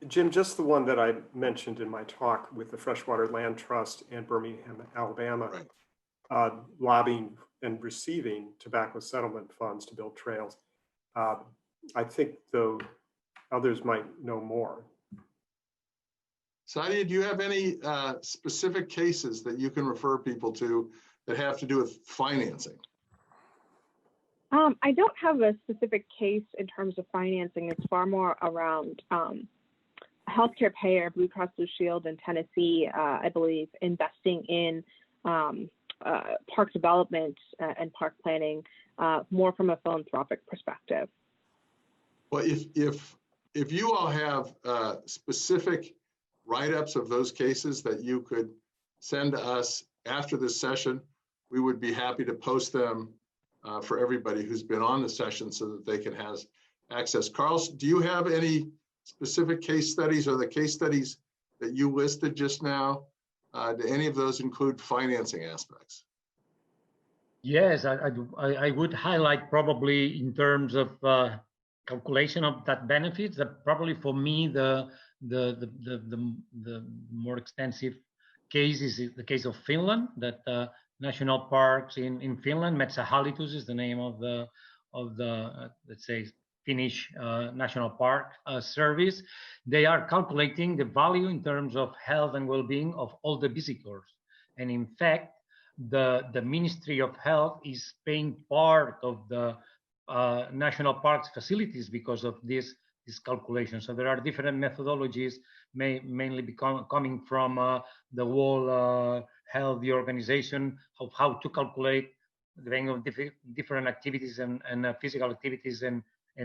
Jim, just the one that I mentioned in my talk with the Freshwater Land Trust and Birmingham, Alabama, right. Lobbying and receiving tobacco settlement funds to build trails. I think, though, others might know more. Sadia, do you have any specific cases that you can refer people to that have to do with financing? I don't have a specific case in terms of financing. It's far more around a healthcare payer, Blue Cross Blue Shield in Tennessee, I believe, investing in park development and park planning more from a philanthropic perspective. Well, if you all have specific write-ups of those cases that you could send to us after this session, we would be happy to post them for everybody who's been on the session so that they can have access. Carlos, do you have any specific case studies, or the case studies that you listed just now? Do any of those include financing aspects? Yes, I would highlight probably in terms of calculation of that benefits, that probably for me the more extensive case is the case of Finland, that national parks in Finland, Metsähallitus is the name of the let's say Finnish National Park Service. They are calculating the value in terms of health and well-being of all the visitors, and in fact the Ministry of Health is paying part of the national parks facilities because of this calculation. So there are different methodologies, mainly coming from the World Health Organization, of how to calculate depending on different activities and physical activities and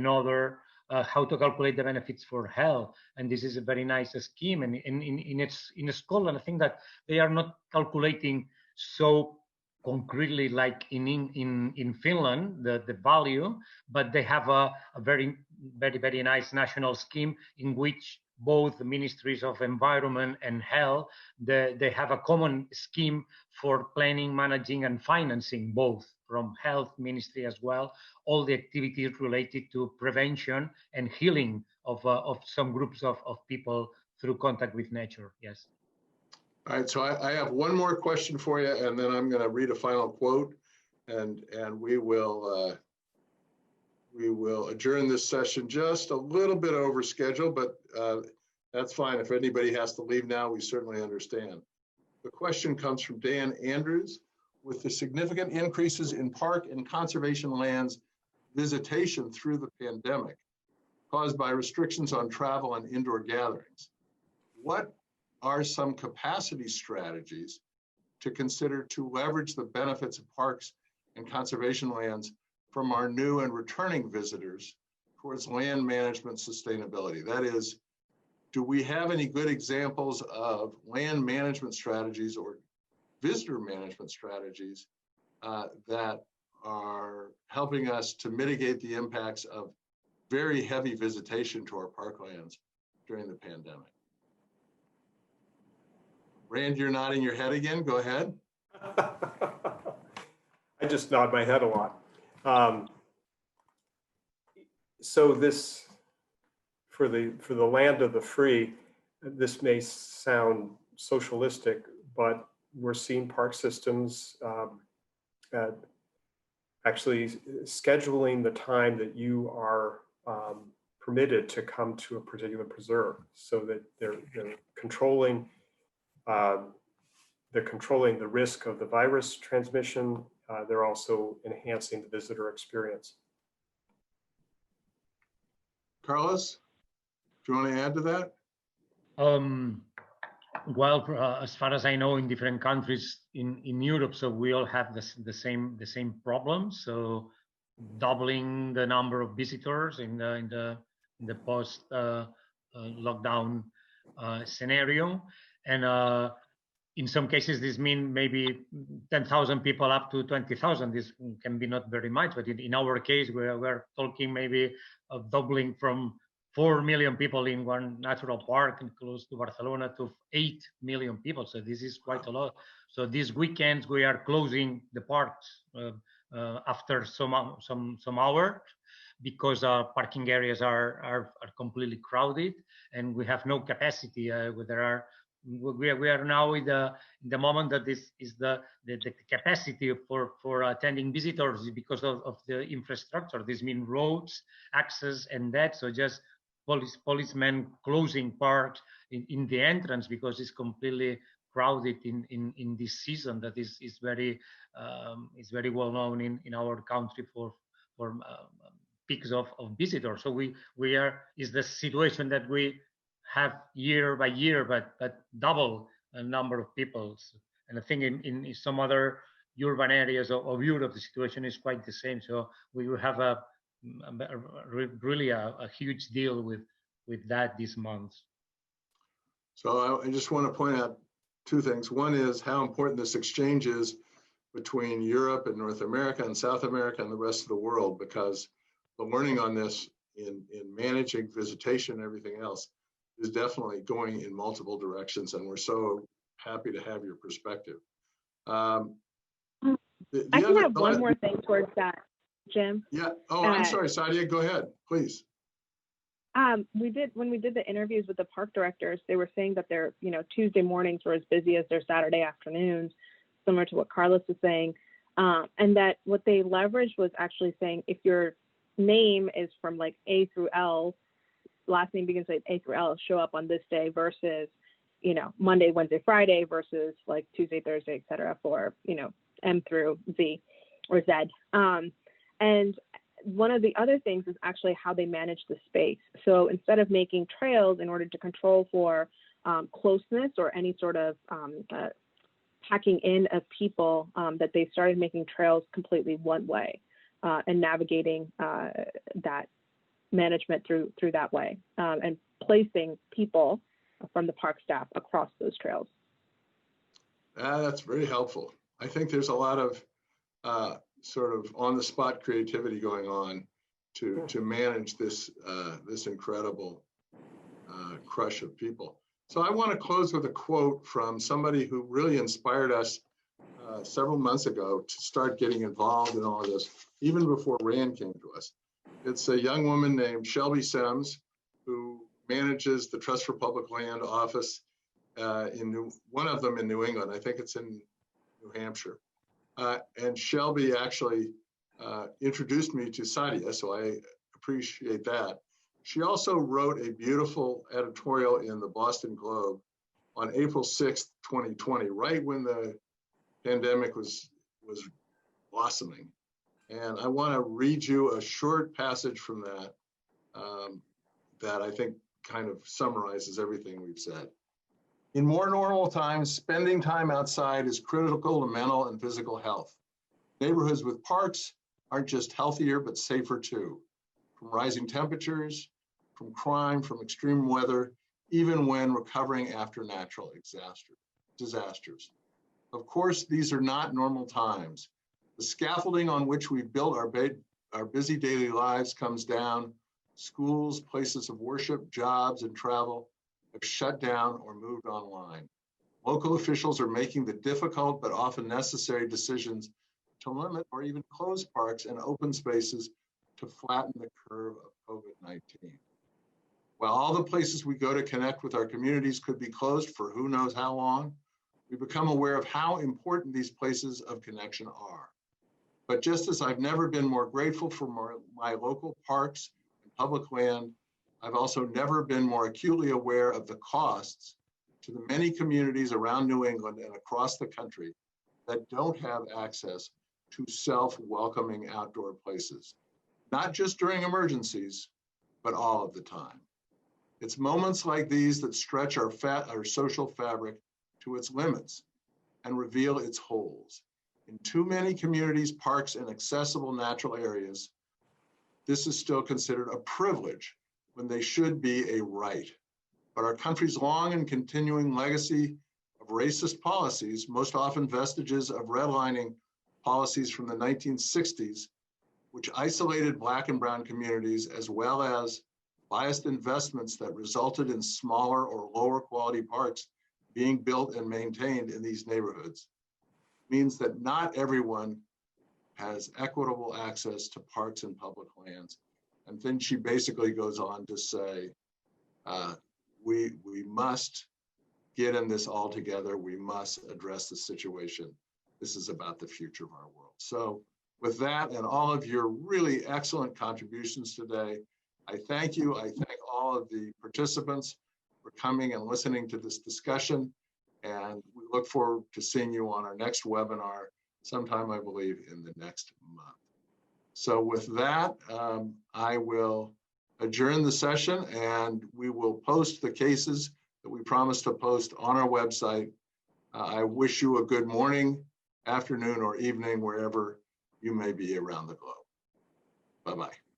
other how to calculate the benefits for health. And this is a very nice scheme. And in Scotland, I think that they are not calculating so concretely like in Finland the value, but they have a very nice national scheme in which both the ministries of environment and health, they have a common scheme for planning, managing, and financing, both from health ministry as well, all the activities related to prevention and healing of some groups of people through contact with nature. Yes. All right, so I have one more question for you, and then I'm going to read a final quote, and we will adjourn this session just a little bit over schedule, but that's fine. If anybody has to leave now, we certainly understand. The question comes from Dan Andrews. With the significant increases in park and conservation lands visitation through the pandemic caused by restrictions on travel and indoor gatherings, what are some capacity strategies to consider to leverage the benefits of parks and conservation lands from our new and returning visitors towards land management sustainability? That is, do we have any good examples of land management strategies or visitor management strategies that are helping us to mitigate the impacts of very heavy visitation to our parklands during the pandemic? Rand, you're nodding your head again. Go ahead. I just nod my head a lot. So this, for the land of the free, this may sound socialistic, but we're seeing park systems actually scheduling the time that you are permitted to come to a particular preserve, so that they're controlling the risk of the virus transmission. They're also enhancing the visitor experience. Carlos, do you want to add to that? Well, as far as I know, in different countries in Europe, so we all have the same problem. So doubling the number of visitors in the post lockdown scenario, and in some cases this means maybe 10,000 people up to 20,000. This can be not very much, but in our case, we're talking maybe of doubling from 4 million people in one natural park and close to Barcelona to 8 million people. So this is quite a lot. So these weekends we are closing the parks after some hours, because parking areas are completely crowded and we have no capacity. We are now in the moment that this is the capacity for attending visitors because of the infrastructure. This means roads, access, and that. So just policemen closing parks in the entrance because it's completely crowded in this season that is very well known in our country for peaks of visitors. So we are is the situation that we have year by year, but double a number of people. And I think in some other urban areas of Europe, the situation is quite the same. So we will have really a huge deal with that this month. So I just want to point out two things. One is how important this exchange is between Europe and North America and South America and the rest of the world, because the learning on this in managing visitation and everything else is definitely going in multiple directions, and we're so happy to have your perspective. I can add one more thing towards that, Jim. Yeah. Oh, I'm sorry, Sadia. Go ahead, please. When we did the interviews with the park directors, they were saying that their Tuesday mornings were as busy as their Saturday afternoons, similar to what Carlos was saying, and that what they leveraged was actually saying if your name is from like A through L, last name begins with A through L, show up on this day versus Monday, Wednesday, Friday versus like Tuesday, Thursday, etc. for M through Z or Z. And one of the other things is actually how they manage the space. So instead of making trails in order to control for closeness or any sort of packing in of people, that they started making trails completely one way and navigating that management through that way, and placing people from the park staff across those trails. That's very helpful. I think there's a lot of sort of on-the-spot creativity going on to manage this this incredible crush of people. So I want to close with a quote from somebody who really inspired us several months ago to start getting involved in all of this, even before Rand came to us. It's a young woman named Shelby Sims, who manages the Trust for Public Land office one of them in New England. I think it's in New Hampshire. And Shelby actually introduced me to Sadia, so I appreciate that. She also wrote a beautiful editorial in the Boston Globe on April 6th, 2020, right when the pandemic was blossoming. And I want to read you a short passage from that that I think kind of summarizes everything we've said. In more normal times, spending time outside is critical to mental and physical health. Neighborhoods with parks aren't just healthier, but safer too, from rising temperatures, from crime, from extreme weather, even when recovering after natural disasters. Of course, these are not normal times. The scaffolding on which we built our busy daily lives comes down. Schools, places of worship, jobs, and travel have shut down or moved online. Local officials are making the difficult but often necessary decisions to limit or even close parks and open spaces to flatten the curve of COVID-19. While all the places we go to connect with our communities could be closed for who knows how long, we become aware of how important these places of connection are. But just as I've never been more grateful for my local parks and public land, I've also never been more acutely aware of the costs to the many communities around New England and across the country that don't have access to self-welcoming outdoor places, not just during emergencies, but all of the time. It's moments like these that stretch our social fabric to its limits and reveal its holes. In too many communities, parks, and accessible natural areas, this is still considered a privilege when they should be a right. But our country's long and continuing legacy of racist policies, most often vestiges of redlining policies from the 1960s, which isolated Black and brown communities, as well as biased investments that resulted in smaller or lower quality parks being built and maintained in these neighborhoods, means that not everyone has equitable access to parks and public lands. And then she basically goes on to say, we must get in this all together. We must address the situation. This is about the future of our world. So with that and all of your really excellent contributions today, I thank you. I thank all of the participants for coming and listening to this discussion. And we look forward to seeing you on our next webinar sometime, I believe, in the next month. So with that, I will adjourn the session and we will post the cases that we promised to post on our website. I wish you a good morning, afternoon, or evening, wherever you may be around the globe. Bye-bye.